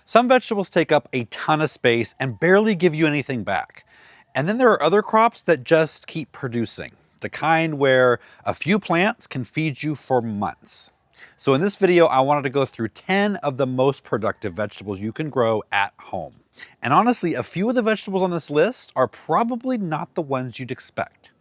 Some vegetables take up a ton of space and barely give you anything back. And then there are other crops that just keep producing, the kind where a few plants can feed you for months. So in this video, I wanted to go through 10 of the most productive vegetables you can grow at home. And honestly, a few of the vegetables on this list are probably not the ones you'd expect.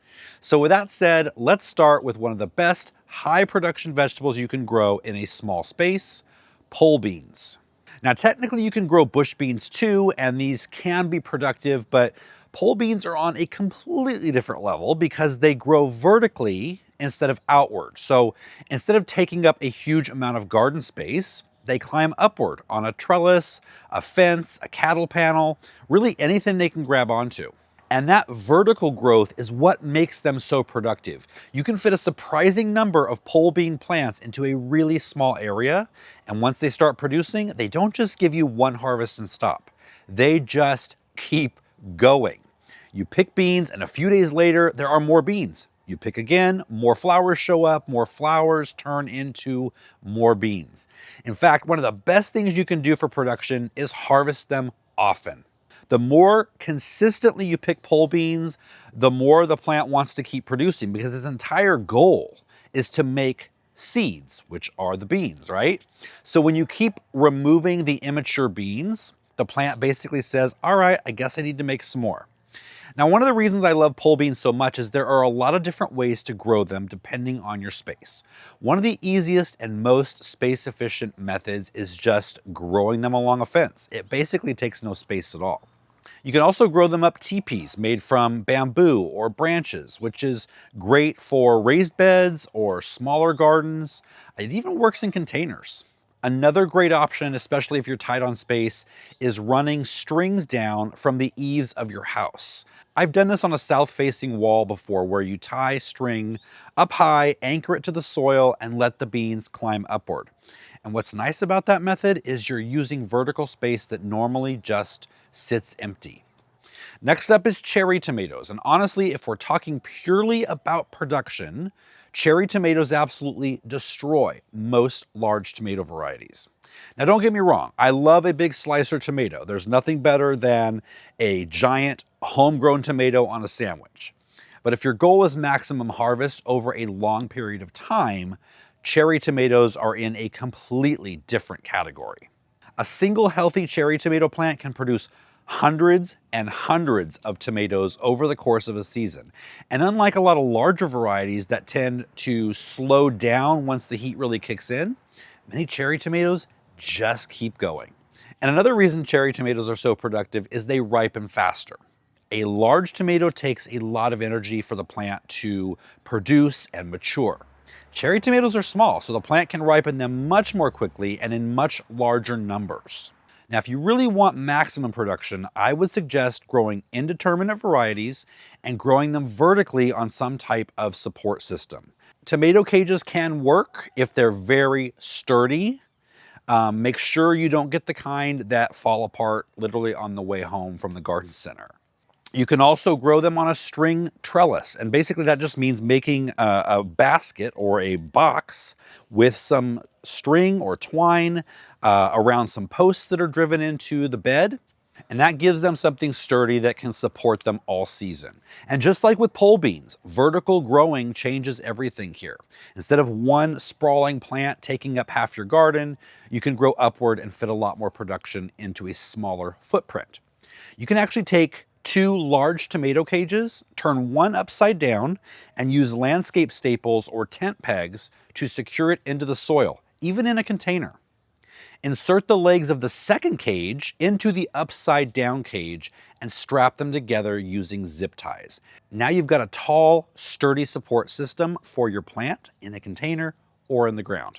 So with that said, let's start with one of the best high production vegetables you can grow in a small space, pole beans. Now, technically you can grow bush beans too, and these can be productive, but pole beans are on a completely different level because they grow vertically instead of outward. So instead of taking up a huge amount of garden space, they climb upward on a trellis, a fence, a cattle panel, really anything they can grab onto. And that vertical growth is what makes them so productive. You can fit a surprising number of pole bean plants into a really small area. And once they start producing, they don't just give you one harvest and stop. They just keep going. You pick beans and a few days later, there are more beans. You pick again, more flowers show up, more flowers turn into more beans. In fact, one of the best things you can do for production is harvest them often. The more consistently you pick pole beans, the more the plant wants to keep producing because its entire goal is to make seeds, which are the beans, right? So when you keep removing the immature beans, the plant basically says, all right, I guess I need to make some more. Now, one of the reasons I love pole beans so much is there are a lot of different ways to grow them depending on your space. One of the easiest and most space efficient methods is just growing them along a fence. It basically takes no space at all. You can also grow them up teepees made from bamboo or branches, which is great for raised beds or smaller gardens. It even works in containers. Another great option, especially if you're tight on space, is running strings down from the eaves of your house. I've done this on a south-facing wall before where you tie string up high, anchor it to the soil, and let the beans climb upward. And what's nice about that method is you're using vertical space that normally just sits empty. Next up is cherry tomatoes. And honestly, if we're talking purely about production, cherry tomatoes absolutely destroy most large tomato varieties. Now, don't get me wrong. I love a big slicer tomato. There's nothing better than a giant homegrown tomato on a sandwich. But if your goal is maximum harvest over a long period of time, cherry tomatoes are in a completely different category. A single healthy cherry tomato plant can produce hundreds and hundreds of tomatoes over the course of a season. And unlike a lot of larger varieties that tend to slow down once the heat really kicks in, many cherry tomatoes just keep going. And another reason cherry tomatoes are so productive is they ripen faster. A large tomato takes a lot of energy for the plant to produce and mature. Cherry tomatoes are small, so the plant can ripen them much more quickly and in much larger numbers. Now, if you really want maximum production, I would suggest growing indeterminate varieties and growing them vertically on some type of support system. Tomato cages can work if they're very sturdy. Make sure you don't get the kind that fall apart literally on the way home from the garden center. You can also grow them on a string trellis. And basically that just means making a basket or a box with some string or twine around some posts that are driven into the bed. And that gives them something sturdy that can support them all season. And just like with pole beans, vertical growing changes everything here. Instead of one sprawling plant taking up half your garden, you can grow upward and fit a lot more production into a smaller footprint. You can actually take two large tomato cages, turn one upside down, and use landscape staples or tent pegs to secure it into the soil, even in a container. Insert the legs of the second cage into the upside down cage and strap them together using zip ties. Now you've got a tall, sturdy support system for your plant in a container or in the ground.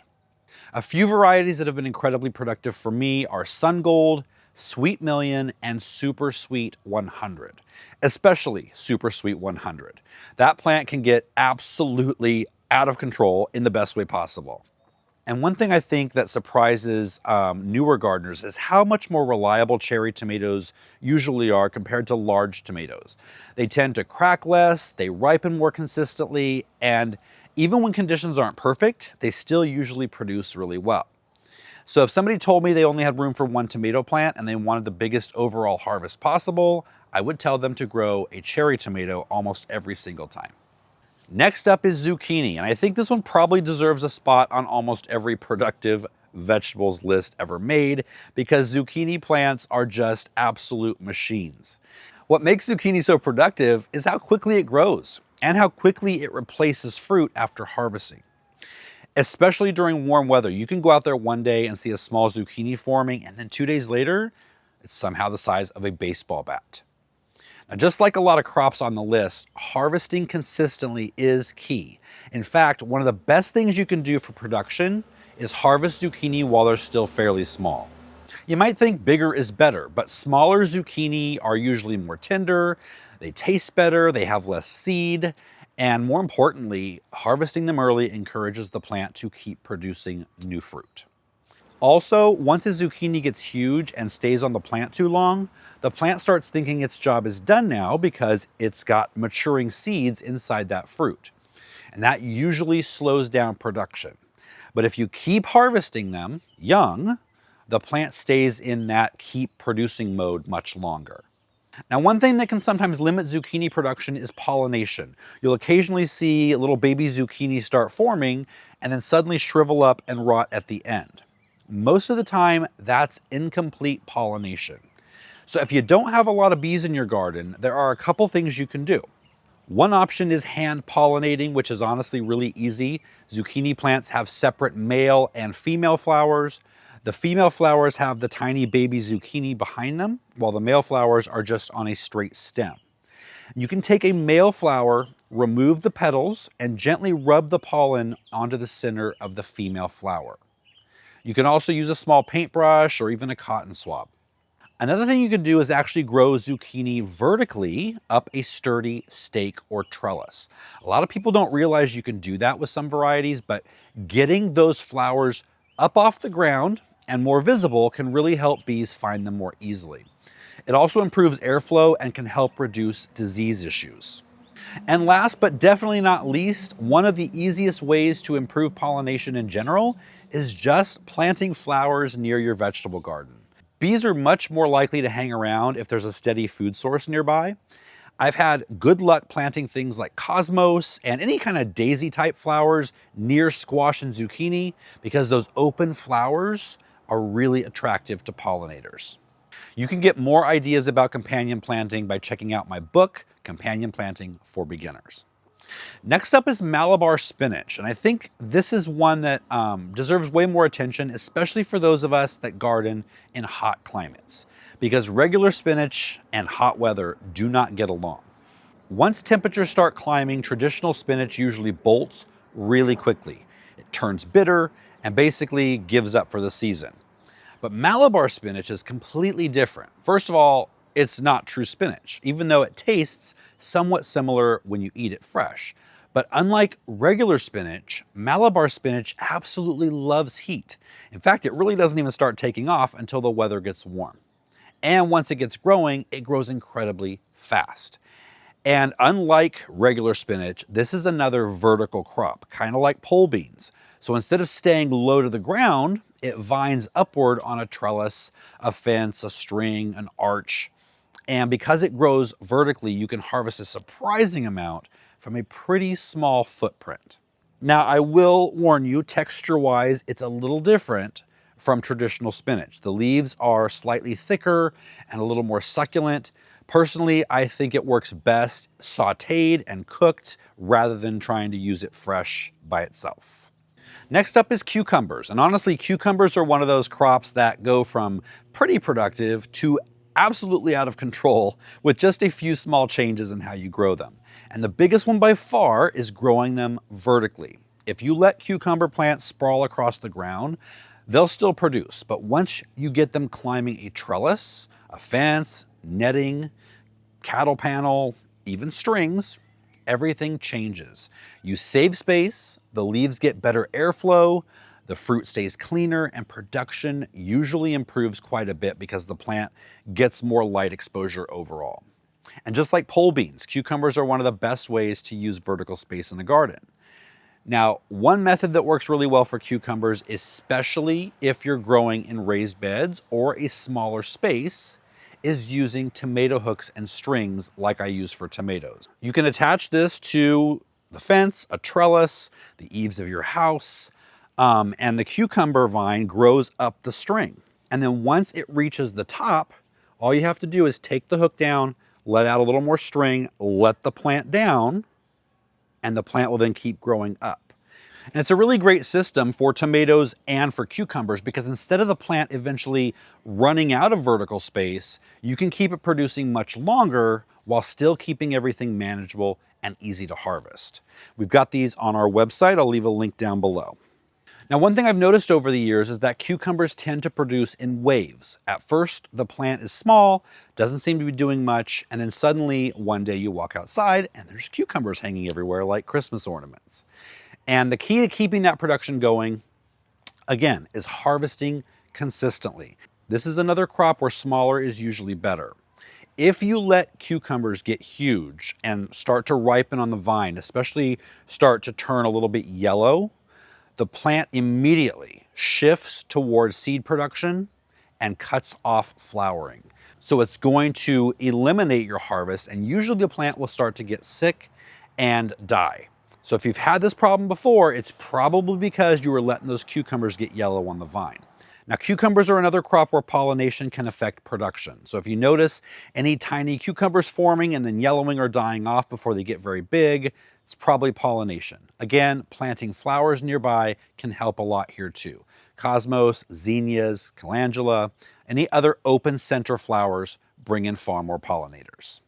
A few varieties that have been incredibly productive for me are Sun Gold, Sweet Million, and Super Sweet 100, especially Super Sweet 100. That plant can get absolutely out of control in the best way possible. And one thing I think that surprises newer gardeners is how much more reliable cherry tomatoes usually are compared to large tomatoes. They tend to crack less, they ripen more consistently, and even when conditions aren't perfect, they still usually produce really well. So if somebody told me they only had room for one tomato plant and they wanted the biggest overall harvest possible, I would tell them to grow a cherry tomato almost every single time. Next up is zucchini, and I think this one probably deserves a spot on almost every productive vegetables list ever made because zucchini plants are just absolute machines. What makes zucchini so productive is how quickly it grows and how quickly it replaces fruit after harvesting. Especially during warm weather, you can go out there one day and see a small zucchini forming, and then 2 days later, it's somehow the size of a baseball bat. Now, just like a lot of crops on the list, harvesting consistently is key. In fact, one of the best things you can do for production is harvest zucchini while they're still fairly small. You might think bigger is better, but smaller zucchini are usually more tender, they taste better, they have less seed, and more importantly, harvesting them early encourages the plant to keep producing new fruit. Also, once a zucchini gets huge and stays on the plant too long, the plant starts thinking its job is done now because it's got maturing seeds inside that fruit. And that usually slows down production. But if you keep harvesting them young, the plant stays in that keep producing mode much longer. Now, one thing that can sometimes limit zucchini production is pollination. You'll occasionally see little baby zucchini start forming and then suddenly shrivel up and rot at the end. Most of the time, that's incomplete pollination. So if you don't have a lot of bees in your garden, there are a couple things you can do. One option is hand pollinating, which is honestly really easy. Zucchini plants have separate male and female flowers. The female flowers have the tiny baby zucchini behind them, while the male flowers are just on a straight stem. You can take a male flower, remove the petals, and gently rub the pollen onto the center of the female flower. You can also use a small paintbrush or even a cotton swab. Another thing you can do is actually grow zucchini vertically up a sturdy stake or trellis. A lot of people don't realize you can do that with some varieties, but getting those flowers up off the ground and more visible can really help bees find them more easily. It also improves airflow and can help reduce disease issues. And last but definitely not least, one of the easiest ways to improve pollination in general is just planting flowers near your vegetable garden. Bees are much more likely to hang around if there's a steady food source nearby. I've had good luck planting things like cosmos and any kind of daisy type flowers near squash and zucchini because those open flowers are really attractive to pollinators. You can get more ideas about companion planting by checking out my book, Companion Planting for Beginners. Next up is Malabar spinach, and I think this is one that deserves way more attention, especially for those of us that garden in hot climates, because regular spinach and hot weather do not get along. Once temperatures start climbing, traditional spinach usually bolts really quickly. It turns bitter and basically gives up for the season. But Malabar spinach is completely different. First of all, it's not true spinach, even though it tastes somewhat similar when you eat it fresh. But unlike regular spinach, Malabar spinach absolutely loves heat. In fact, it really doesn't even start taking off until the weather gets warm. And once it gets growing, it grows incredibly fast. And unlike regular spinach, this is another vertical crop, kind of like pole beans. So instead of staying low to the ground, it vines upward on a trellis, a fence, a string, an arch. And because it grows vertically, you can harvest a surprising amount from a pretty small footprint. Now, I will warn you, texture-wise, it's a little different from traditional spinach. The leaves are slightly thicker and a little more succulent. Personally, I think it works best sauteed and cooked rather than trying to use it fresh by itself. Next up is cucumbers. And honestly, cucumbers are one of those crops that go from pretty productive to absolutely out of control with just a few small changes in how you grow them. And the biggest one by far is growing them vertically. If you let cucumber plants sprawl across the ground, they'll still produce. But once you get them climbing a trellis, a fence, netting, cattle panel, even strings, everything changes. You save space, the leaves get better airflow, the fruit stays cleaner, and production usually improves quite a bit because the plant gets more light exposure overall. And just like pole beans, cucumbers are one of the best ways to use vertical space in the garden. Now, one method that works really well for cucumbers, especially if you're growing in raised beds or a smaller space, is using tomato hooks and strings like I use for tomatoes. You can attach this to the fence, a trellis, the eaves of your house, and the cucumber vine grows up the string. And then once it reaches the top, all you have to do is take the hook down, let out a little more string, let the plant down, and the plant will then keep growing up. And it's a really great system for tomatoes and for cucumbers because instead of the plant eventually running out of vertical space, you can keep it producing much longer while still keeping everything manageable and easy to harvest. We've got these on our website. I'll leave a link down below. Now, one thing I've noticed over the years is that cucumbers tend to produce in waves. At first, the plant is small, doesn't seem to be doing much, and then suddenly one day you walk outside and there's cucumbers hanging everywhere like Christmas ornaments. And the key to keeping that production going, again, is harvesting consistently. This is another crop where smaller is usually better. If you let cucumbers get huge and start to ripen on the vine, especially start to turn a little bit yellow, the plant immediately shifts towards seed production and cuts off flowering. So it's going to eliminate your harvest, and usually the plant will start to get sick and die. So if you've had this problem before, it's probably because you were letting those cucumbers get yellow on the vine. Now, cucumbers are another crop where pollination can affect production. So if you notice any tiny cucumbers forming and then yellowing or dying off before they get very big, it's probably pollination. Again, planting flowers nearby can help a lot here too. Cosmos, zinnias, calendula, any other open center flowers bring in far more pollinators.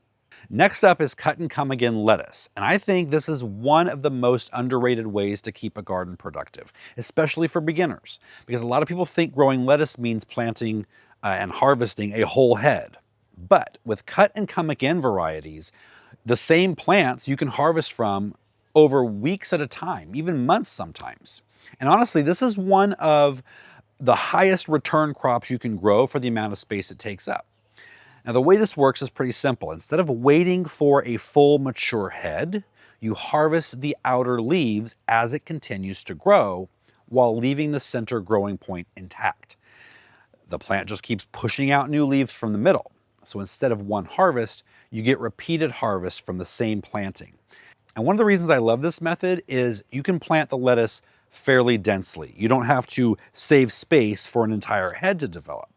Next up is cut and come again lettuce. And I think this is one of the most underrated ways to keep a garden productive, especially for beginners, because a lot of people think growing lettuce means planting and harvesting a whole head. But with cut and come again varieties, the same plants you can harvest from over weeks at a time, even months sometimes. And honestly, this is one of the highest return crops you can grow for the amount of space it takes up. Now, the way this works is pretty simple. Instead of waiting for a full mature head, you harvest the outer leaves as it continues to grow while leaving the center growing point intact. The plant just keeps pushing out new leaves from the middle. So instead of one harvest, you get repeated harvests from the same planting. And one of the reasons I love this method is you can plant the lettuce fairly densely. You don't have to save space for an entire head to develop.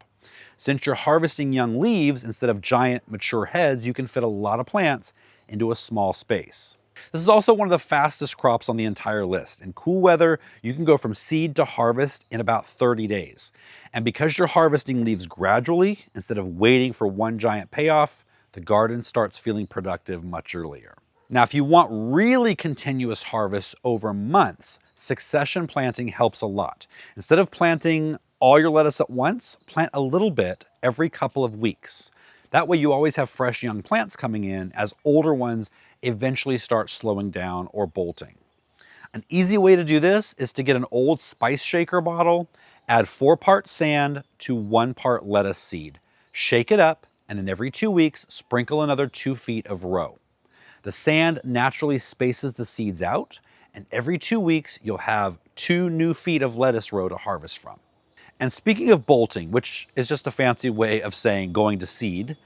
Since you're harvesting young leaves instead of giant mature heads, you can fit a lot of plants into a small space. This is also one of the fastest crops on the entire list. In cool weather, you can go from seed to harvest in about 30 days. And because you're harvesting leaves gradually, instead of waiting for one giant payoff, the garden starts feeling productive much earlier. Now, if you want really continuous harvests over months, succession planting helps a lot. Instead of planting all your lettuce at once, plant a little bit every couple of weeks. That way you always have fresh young plants coming in as older ones eventually start slowing down or bolting. An easy way to do this is to get an old spice shaker bottle, add 4 parts sand to 1 part lettuce seed. Shake it up, and then every 2 weeks, sprinkle another 2 feet of row. The sand naturally spaces the seeds out, and every 2 weeks, you'll have 2 new feet of lettuce row to harvest from. And speaking of bolting, which is just a fancy way of saying going to seed,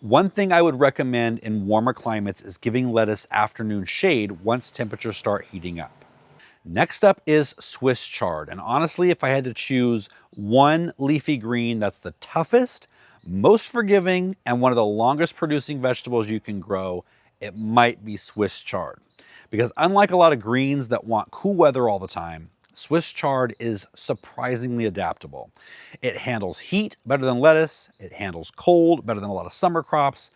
one thing I would recommend in warmer climates is giving lettuce afternoon shade once temperatures start heating up. Next up is Swiss chard. And honestly, if I had to choose one leafy green that's the toughest, most forgiving, and one of the longest producing vegetables you can grow, it might be Swiss chard. Because unlike a lot of greens that want cool weather all the time, Swiss chard is surprisingly adaptable. It handles heat better than lettuce, it handles cold better than a lot of summer crops,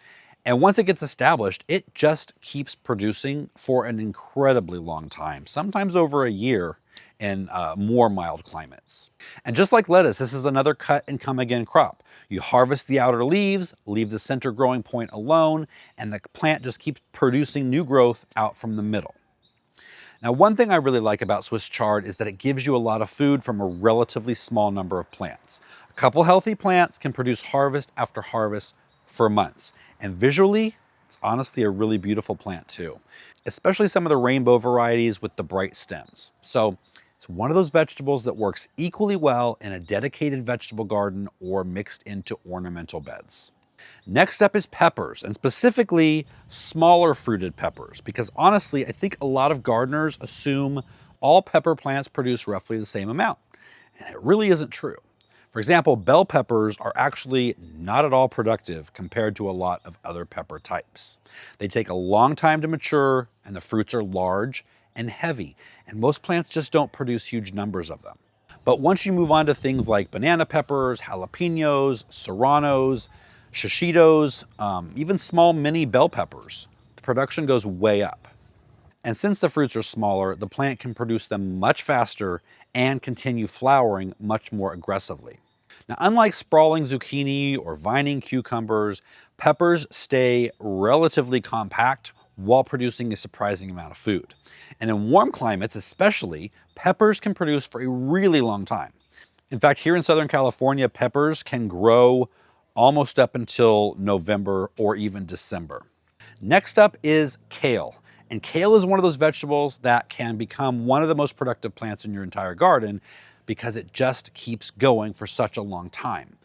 and once it gets established, it just keeps producing for an incredibly long time, sometimes over a year in more mild climates. And just like lettuce, this is another cut and come again crop. You harvest the outer leaves, leave the center growing point alone, and the plant just keeps producing new growth out from the middle. Now, one thing I really like about Swiss chard is that it gives you a lot of food from a relatively small number of plants. A couple healthy plants can produce harvest after harvest for months. And visually, It's honestly a really beautiful plant too, especially some of the rainbow varieties with the bright stems. So it's one of those vegetables that works equally well in a dedicated vegetable garden or mixed into ornamental beds. Next up is peppers, and specifically smaller fruited peppers, because honestly, I think a lot of gardeners assume all pepper plants produce roughly the same amount, and it really isn't true. For example, bell peppers are actually not at all productive compared to a lot of other pepper types. They take a long time to mature, and the fruits are large and heavy, and most plants just don't produce huge numbers of them. But once you move on to things like banana peppers, jalapenos, serranos, shishitos, even small mini bell peppers, the production goes way up. And since the fruits are smaller, the plant can produce them much faster and continue flowering much more aggressively. Now, unlike sprawling zucchini or vining cucumbers, peppers stay relatively compact while producing a surprising amount of food. And in warm climates especially, peppers can produce for a really long time. In fact, here in Southern California, peppers can grow almost up until November or even December. Next up is kale. And kale is one of those vegetables that can become one of the most productive plants in your entire garden because it just keeps going for such a long time.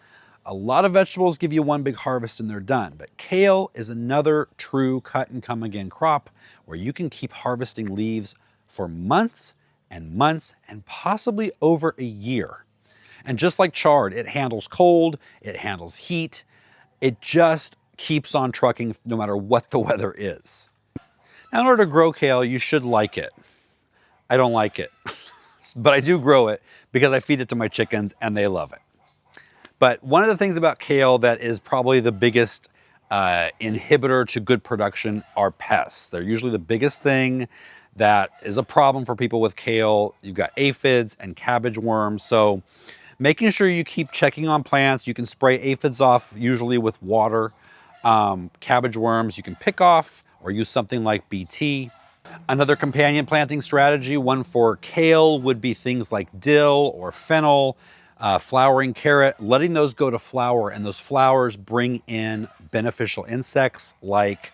A lot of vegetables give you one big harvest and they're done, but kale is another true cut and come again crop where you can keep harvesting leaves for months and months and possibly over a year. And just like chard, it handles cold, it handles heat, it just keeps on trucking no matter what the weather is. Now, in order to grow kale, you should like it. I don't like it, but I do grow it because I feed it to my chickens and they love it. But one of the things about kale that is probably the biggest inhibitor to good production are pests. They're usually the biggest thing that is a problem for people with kale. You've got aphids and cabbage worms. So making sure you keep checking on plants. You can spray aphids off usually with water. Cabbage worms you can pick off or use something like BT. Another companion planting strategy, one for kale, would be things like dill or fennel, flowering carrot, letting those go to flower, and those flowers bring in beneficial insects like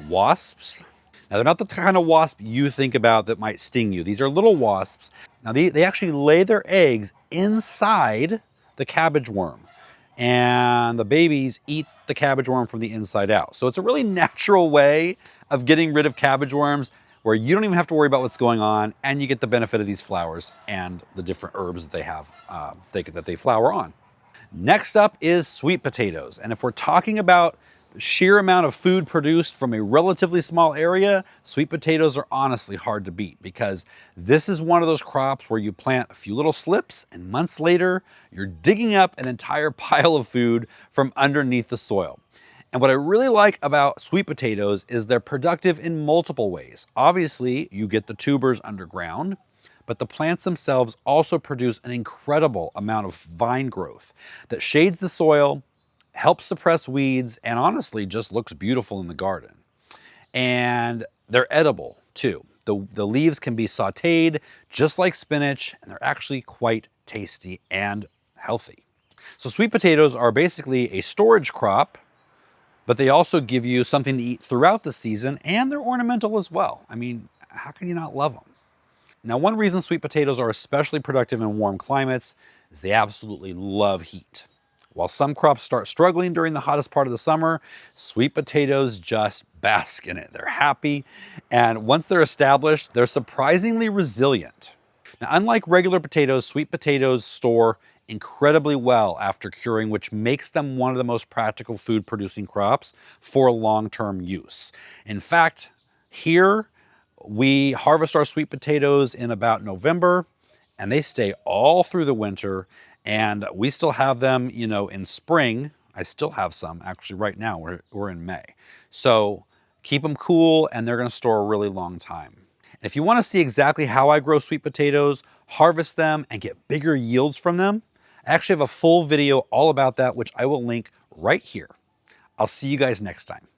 wasps. Now, they're not the kind of wasp you think about that might sting you. These are little wasps. Now, they actually lay their eggs inside the cabbage worm, and the babies eat the cabbage worm from the inside out. So it's a really natural way of getting rid of cabbage worms where you don't even have to worry about what's going on, and you get the benefit of these flowers and the different herbs that they have that they flower on. Next up is sweet potatoes. And if we're talking about the sheer amount of food produced from a relatively small area, sweet potatoes are honestly hard to beat because this is one of those crops where you plant a few little slips and months later, you're digging up an entire pile of food from underneath the soil. And what I really like about sweet potatoes is they're productive in multiple ways. Obviously, you get the tubers underground, but the plants themselves also produce an incredible amount of vine growth that shades the soil, helps suppress weeds, and honestly just looks beautiful in the garden. And they're edible too. The leaves can be sauteed just like spinach, and they're actually quite tasty and healthy. So sweet potatoes are basically a storage crop, but they also give you something to eat throughout the season, and they're ornamental as well. I mean, how can you not love them? Now, one reason sweet potatoes are especially productive in warm climates is they absolutely love heat. While some crops start struggling during the hottest part of the summer, sweet potatoes just bask in it. They're happy, and once they're established, they're surprisingly resilient. Now, unlike regular potatoes, sweet potatoes store incredibly well after curing, which makes them one of the most practical food producing crops for long-term use. In fact, here we harvest our sweet potatoes in about November, and they stay all through the winter, and we still have them, in spring. I still have some actually right now. We're in May. So keep them cool, and they're going to store a really long time. If you want to see exactly how I grow sweet potatoes, harvest them, and get bigger yields from them, I actually have a full video all about that, which I will link right here. I'll see you guys next time.